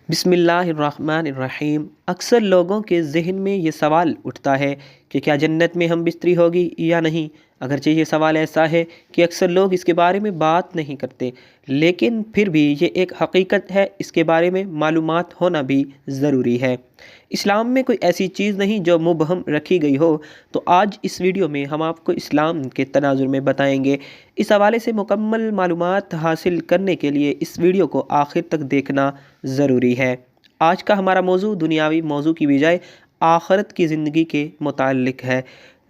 بسم اللہ الرحمن الرحیم۔ اکثر لوگوں کے ذہن میں یہ سوال اٹھتا ہے کہ کیا جنت میں ہم بستری ہوگی یا نہیں۔ اگرچہ یہ سوال ایسا ہے کہ اکثر لوگ اس کے بارے میں بات نہیں کرتے، لیکن پھر بھی یہ ایک حقیقت ہے، اس کے بارے میں معلومات ہونا بھی ضروری ہے۔ اسلام میں کوئی ایسی چیز نہیں جو مبہم رکھی گئی ہو، تو آج اس ویڈیو میں ہم آپ کو اسلام کے تناظر میں بتائیں گے۔ اس حوالے سے مکمل معلومات حاصل کرنے کے لیے اس ویڈیو کو آخر تک دیکھنا ضروری ہے۔ آج کا ہمارا موضوع دنیاوی موضوع کی بجائے آخرت کی زندگی کے متعلق ہے۔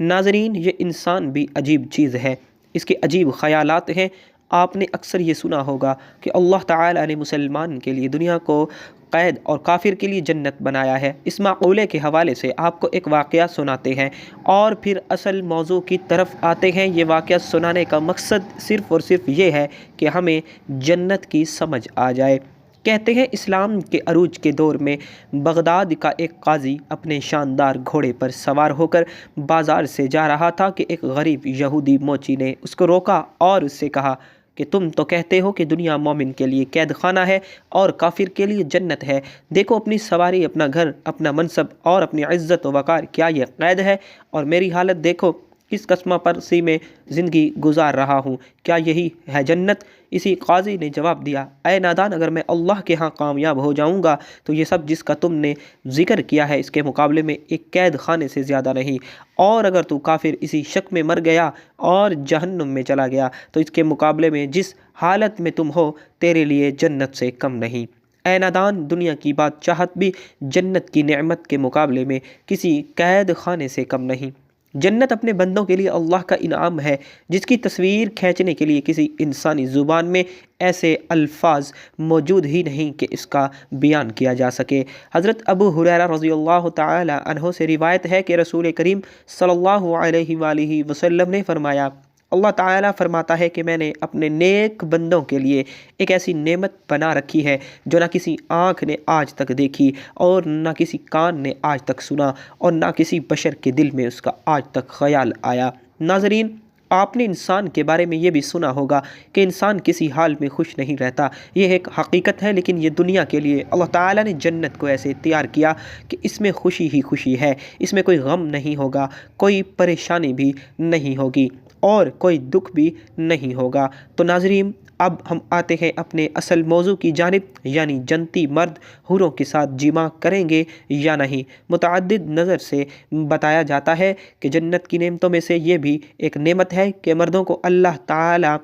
ناظرین، یہ انسان بھی عجیب چیز ہے، اس کے عجیب خیالات ہیں۔ آپ نے اکثر یہ سنا ہوگا کہ اللہ تعالیٰ نے مسلمان کے لیے دنیا کو قید اور کافر کے لیے جنت بنایا ہے۔ اس معقولے کے حوالے سے آپ کو ایک واقعہ سناتے ہیں اور پھر اصل موضوع کی طرف آتے ہیں۔ یہ واقعہ سنانے کا مقصد صرف اور صرف یہ ہے کہ ہمیں جنت کی سمجھ آ جائے۔ کہتے ہیں اسلام کے عروج کے دور میں بغداد کا ایک قاضی اپنے شاندار گھوڑے پر سوار ہو کر بازار سے جا رہا تھا کہ ایک غریب یہودی موچی نے اس کو روکا اور اس سے کہا کہ تم تو کہتے ہو کہ دنیا مومن کے لیے قید خانہ ہے اور کافر کے لیے جنت ہے۔ دیکھو اپنی سواری، اپنا گھر، اپنا منصب اور اپنی عزت و وقار، کیا یہ قید ہے؟ اور میری حالت دیکھو، کس قسمہ پرسی میں زندگی گزار رہا ہوں، کیا یہی ہے جنت؟ اسی قاضی نے جواب دیا، اے نادان، اگر میں اللہ کے ہاں کامیاب ہو جاؤں گا تو یہ سب جس کا تم نے ذکر کیا ہے اس کے مقابلے میں ایک قید خانے سے زیادہ نہیں، اور اگر تو کافر اسی شک میں مر گیا اور جہنم میں چلا گیا تو اس کے مقابلے میں جس حالت میں تم ہو تیرے لیے جنت سے کم نہیں۔ اے نادان، دنیا کی بادشاہت بھی جنت کی نعمت کے مقابلے میں کسی قید خانے سے کم نہیں۔ جنت اپنے بندوں کے لیے اللہ کا انعام ہے جس کی تصویر کھینچنے کے لیے کسی انسانی زبان میں ایسے الفاظ موجود ہی نہیں کہ اس کا بیان کیا جا سکے۔ حضرت ابو ہریرہ رضی اللہ تعالی عنہ سے روایت ہے کہ رسول کریم صلی اللہ علیہ وآلہ وسلم نے فرمایا، اللہ تعالیٰ فرماتا ہے کہ میں نے اپنے نیک بندوں کے لیے ایک ایسی نعمت بنا رکھی ہے جو نہ کسی آنکھ نے آج تک دیکھی اور نہ کسی کان نے آج تک سنا اور نہ کسی بشر کے دل میں اس کا آج تک خیال آیا۔ ناظرین، آپ نے انسان کے بارے میں یہ بھی سنا ہوگا کہ انسان کسی حال میں خوش نہیں رہتا، یہ ایک حقیقت ہے، لیکن یہ دنیا کے لیے اللہ تعالیٰ نے جنت کو ایسے تیار کیا کہ اس میں خوشی ہی خوشی ہے، اس میں کوئی غم نہیں ہوگا، کوئی پریشانی بھی نہیں ہوگی اور کوئی دکھ بھی نہیں ہوگا۔ تو ناظرین، اب ہم آتے ہیں اپنے اصل موضوع کی جانب، یعنی جنتی مرد حوروں کے ساتھ جماع کریں گے یا نہیں۔ متعدد نظر سے بتایا جاتا ہے کہ جنت کی نعمتوں میں سے یہ بھی ایک نعمت ہے کہ مردوں کو اللہ تعالیٰ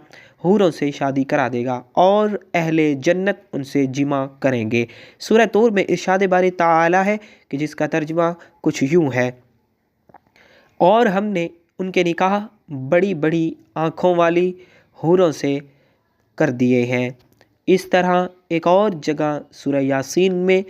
حوروں سے شادی کرا دے گا اور اہل جنت ان سے جماع کریں گے۔ سورہ طور میں ارشاد باری تعالیٰ ہے کہ جس کا ترجمہ کچھ یوں ہے، اور ہم نے ان کے نکاح بڑی بڑی آنکھوں والی حوروں سے کر دیے ہیں۔ اس طرح ایک اور جگہ سورہ یاسین میں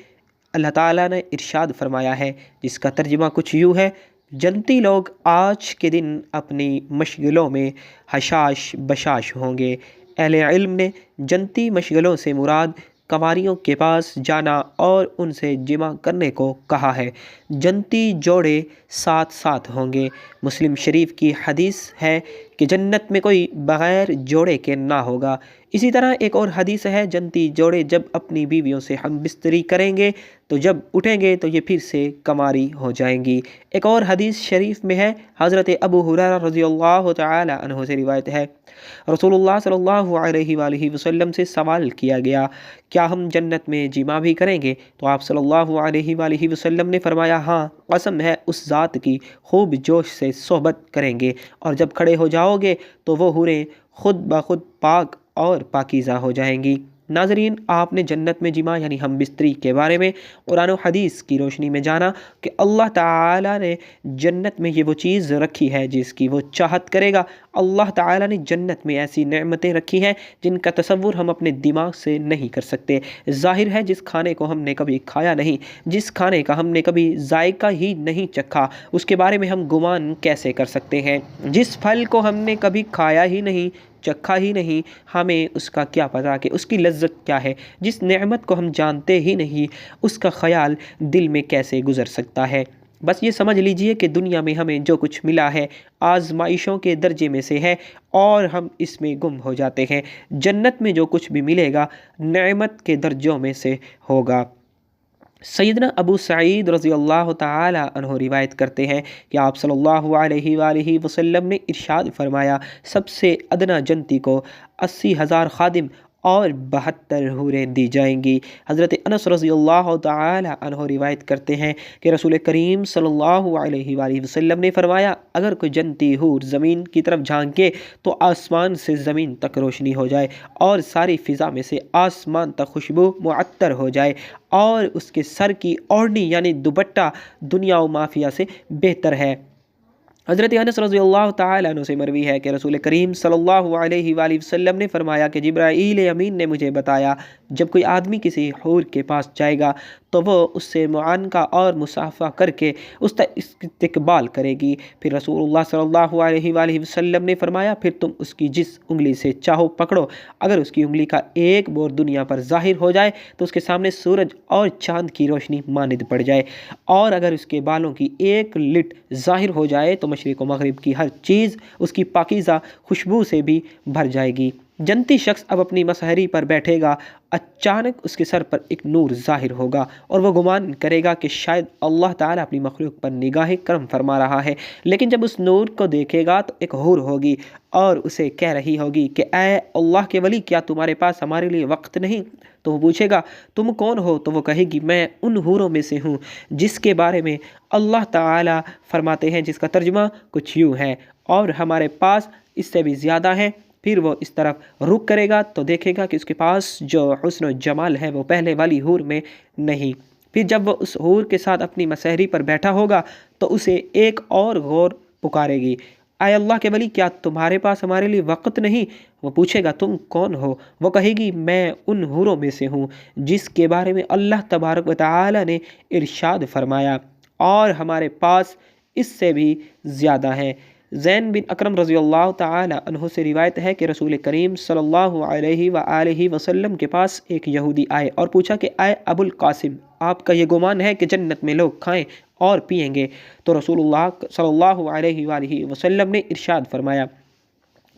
اللہ تعالیٰ نے ارشاد فرمایا ہے جس کا ترجمہ کچھ یوں ہے، جنتی لوگ آج کے دن اپنی مشغلوں میں حشاش بشاش ہوں گے۔ اہل علم نے جنتی مشغلوں سے مراد کنواریوں کے پاس جانا اور ان سے جماع کرنے کو کہا ہے۔ جنتی جوڑے ساتھ ساتھ ہوں گے۔ مسلم شریف کی حدیث ہے کہ جنت میں کوئی بغیر جوڑے کے نہ ہوگا۔ اسی طرح ایک اور حدیث ہے، جنتی جوڑے جب اپنی بیویوں سے ہم بستری کریں گے تو جب اٹھیں گے تو یہ پھر سے کنواری ہو جائیں گی۔ ایک اور حدیث شریف میں ہے، حضرت ابو ہریرہ رضی اللہ تعالی عنہ سے روایت ہے، رسول اللہ صلی اللہ علیہ وآلہ وسلم سے سوال کیا گیا، کیا ہم جنت میں جماع بھی کریں گے؟ تو آپ صلی اللہ علیہ وآلہ وسلم نے فرمایا، ہاں، قسم ہے اس ذات کی، خوب جوش سے صحبت کریں گے، اور جب کھڑے ہو جاؤ گے تو وہ حوریں خود بخود پاک اور پاکیزہ ہو جائیں گی۔ ناظرین، آپ نے جنت میں جماع یعنی ہم بستری کے بارے میں قرآن و حدیث کی روشنی میں جانا کہ اللہ تعالیٰ نے جنت میں یہ وہ چیز رکھی ہے جس کی وہ چاہت کرے گا۔ اللہ تعالیٰ نے جنت میں ایسی نعمتیں رکھی ہیں جن کا تصور ہم اپنے دماغ سے نہیں کر سکتے۔ ظاہر ہے جس کھانے کو ہم نے کبھی کھایا نہیں، جس کھانے کا ہم نے کبھی ذائقہ ہی نہیں چکھا، اس کے بارے میں ہم گمان کیسے کر سکتے ہیں؟ جس پھل کو ہم نے کبھی کھایا ہی نہیں، چکھا ہی نہیں، ہمیں اس کا کیا پتہ کہ اس کی لذت کیا ہے؟ جس نعمت کو ہم جانتے ہی نہیں، اس کا خیال دل میں کیسے گزر سکتا ہے؟ بس یہ سمجھ لیجئے کہ دنیا میں ہمیں جو کچھ ملا ہے آزمائشوں کے درجے میں سے ہے اور ہم اس میں گم ہو جاتے ہیں۔ جنت میں جو کچھ بھی ملے گا نعمت کے درجوں میں سے ہوگا۔ سیدنا ابو سعید رضی اللہ تعالی عنہ روایت کرتے ہیں کہ آپ صلی اللہ علیہ وآلہ وسلم نے ارشاد فرمایا، سب سے ادنا جنتی کو 80,000 خادم اور 72 حوریں دی جائیں گی۔ حضرت انس رضی اللہ تعالی عنہ روایت کرتے ہیں کہ رسول کریم صلی اللہ علیہ وآلہ وسلم نے فرمایا، اگر کوئی جنتی حور زمین کی طرف جھانکے تو آسمان سے زمین تک روشنی ہو جائے اور ساری فضا میں سے آسمان تک خوشبو معطر ہو جائے، اور اس کے سر کی اوڑھنی یعنی دوپٹہ دنیا و مافیہ سے بہتر ہے۔ حضرت انس رضی اللہ تعالیٰ عنہ سے مروی ہے کہ رسول کریم صلی اللہ علیہ وآلہ وسلم نے فرمایا کہ جبرائیل امین نے مجھے بتایا، جب کوئی آدمی کسی حور کے پاس جائے گا تو وہ اس سے معانقہ اور مصافحہ کر کے اس کا استقبال کرے گی۔ پھر رسول اللہ صلی اللہ علیہ وآلہ وسلم نے فرمایا، پھر تم اس کی جس انگلی سے چاہو پکڑو، اگر اس کی انگلی کا ایک بور دنیا پر ظاہر ہو جائے تو اس کے سامنے سورج اور چاند کی روشنی مانند پڑ جائے، اور اگر اس کے بالوں کی ایک لٹ ظاہر ہو جائے تو مشرق و مغرب کی ہر چیز اس کی پاکیزہ خوشبو سے بھی بھر جائے گی۔ جنتی شخص اب اپنی مسحری پر بیٹھے گا، اچانک اس کے سر پر ایک نور ظاہر ہوگا اور وہ گمان کرے گا کہ شاید اللہ تعالیٰ اپنی مخلوق پر نگاہ کرم فرما رہا ہے، لیکن جب اس نور کو دیکھے گا تو ایک حور ہوگی اور اسے کہہ رہی ہوگی کہ اے اللہ کے ولی، کیا تمہارے پاس ہمارے لیے وقت نہیں؟ تو وہ پوچھے گا تم کون ہو؟ تو وہ کہے گی میں ان حوروں میں سے ہوں جس کے بارے میں اللہ تعالیٰ فرماتے ہیں، جس کا ترجمہ کچھ یوں ہے، اور ہمارے پاس اس سے بھی زیادہ ہیں۔ پھر وہ اس طرف رخ کرے گا تو دیکھے گا کہ اس کے پاس جو حسن و جمال ہے وہ پہلے والی حور میں نہیں۔ پھر جب وہ اس حور کے ساتھ اپنی مسحری پر بیٹھا ہوگا تو اسے ایک اور غور پکارے گی، اے اللہ کے ولی، کیا تمہارے پاس ہمارے لیے وقت نہیں؟ وہ پوچھے گا تم کون ہو؟ وہ کہے گی میں ان حوروں میں سے ہوں جس کے بارے میں اللہ تبارک و تعالی نے ارشاد فرمایا، اور ہمارے پاس اس سے بھی زیادہ ہے۔ زین بن اکرم رضی اللہ تعالی عنہ سے روایت ہے کہ رسول کریم صلی اللہ علیہ وآلہ وسلم کے پاس ایک یہودی آئے اور پوچھا کہ اے ابو القاسم، آپ کا یہ گمان ہے کہ جنت میں لوگ کھائیں اور پئیں گے؟ تو رسول اللہ صلی اللہ علیہ وآلہ وسلم نے ارشاد فرمایا،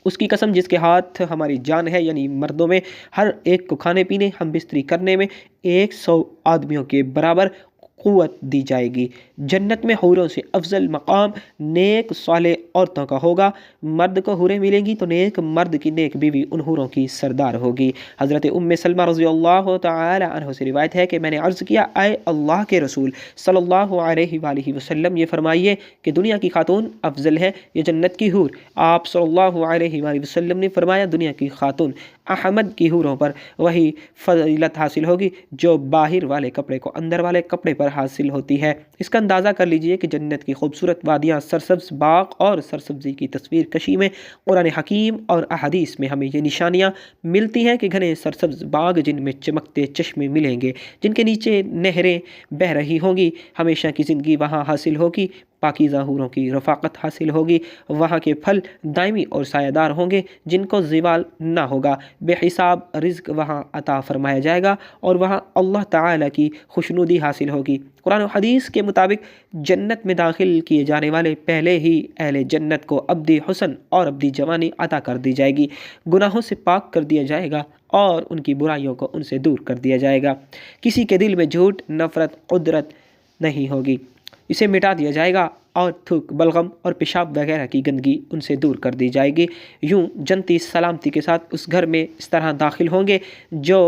اس کی قسم جس کے ہاتھ ہماری جان ہے، یعنی مردوں میں ہر ایک کو کھانے پینے ہم بستری کرنے میں 100 آدمیوں کے برابر قوت دی جائے گی۔ جنت میں حوروں سے افضل مقام نیک صالح عورتوں کا ہوگا، مرد کو حوریں ملیں گی تو نیک مرد کی نیک بیوی ان حوروں کی سردار ہوگی۔ حضرت ام سلمہ رضی اللہ تعالی عنہ سے روایت ہے کہ میں نے عرض کیا، اے اللہ کے رسول صلی اللہ علیہ وآلہ وسلم، یہ فرمائیے کہ دنیا کی خاتون افضل ہے یا جنت کی حور؟ آپ صلی اللہ علیہ وآلہ وسلم نے فرمایا، دنیا کی خاتون احمد کی حوروں پر وہی فضیلت حاصل ہوگی جو باہر والے کپڑے کو اندر والے کپڑے پر حاصل ہوتی ہے۔ اس کا اندازہ کر لیجئے کہ جنت کی خوبصورت وادیاں، سرسبز باغ اور سرسبزی کی تصویر کشی میں قرآن حکیم اور احادیث میں ہمیں یہ نشانیاں ملتی ہیں کہ گھنے سرسبز باغ جن میں چمکتے چشمے ملیں گے، جن کے نیچے نہریں بہہ رہی ہوں گی، ہمیشہ کی زندگی وہاں حاصل ہوگی، پاکیزہ حوروں کی رفاقت حاصل ہوگی، وہاں کے پھل دائمی اور سایہ دار ہوں گے جن کو زوال نہ ہوگا، بے حساب رزق وہاں عطا فرمایا جائے گا اور وہاں اللہ تعالیٰ کی خوشنودی حاصل ہوگی۔ قرآن و حدیث کے مطابق جنت میں داخل کیے جانے والے پہلے ہی اہل جنت کو ابدی حسن اور ابدی جوانی عطا کر دی جائے گی، گناہوں سے پاک کر دیا جائے گا اور ان کی برائیوں کو ان سے دور کر دیا جائے گا۔ کسی کے دل میں جھوٹ، نفرت، قدرت نہیں ہوگی، اسے مٹا دیا جائے گا، اور تھوک، بلغم اور پیشاب وغیرہ کی گندگی ان سے دور کر دی جائے گی۔ یوں جنتی سلامتی کے ساتھ اس گھر میں اس طرح داخل ہوں گے جو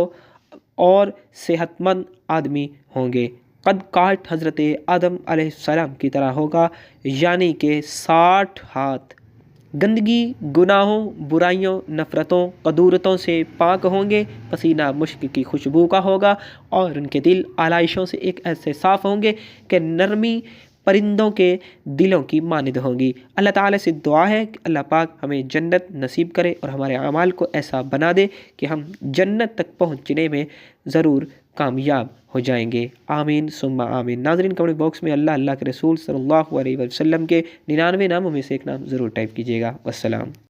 اور صحت مند آدمی ہوں گے۔ قد کاٹ حضرت آدم علیہ السلام کی طرح ہوگا، یعنی کہ 60 ہاتھ۔ گندگی، گناہوں، برائیوں، نفرتوں، قدورتوں سے پاک ہوں گے، پسینہ مشک کی خوشبو کا ہوگا، اور ان کے دل آلائشوں سے ایک ایسے صاف ہوں گے کہ نرمی پرندوں کے دلوں کی مانند ہوں گی۔ اللہ تعالیٰ سے دعا ہے کہ اللہ پاک ہمیں جنت نصیب کرے اور ہمارے اعمال کو ایسا بنا دے کہ ہم جنت تک پہنچنے میں ضرور کامیاب ہو جائیں گے۔ آمین ثم آمین۔ ناظرین، کمنٹ باکس میں اللہ کے رسول صلی اللہ علیہ وسلم کے 99 ناموں میں سے ایک نام ضرور ٹائپ کیجیے گا۔ والسلام۔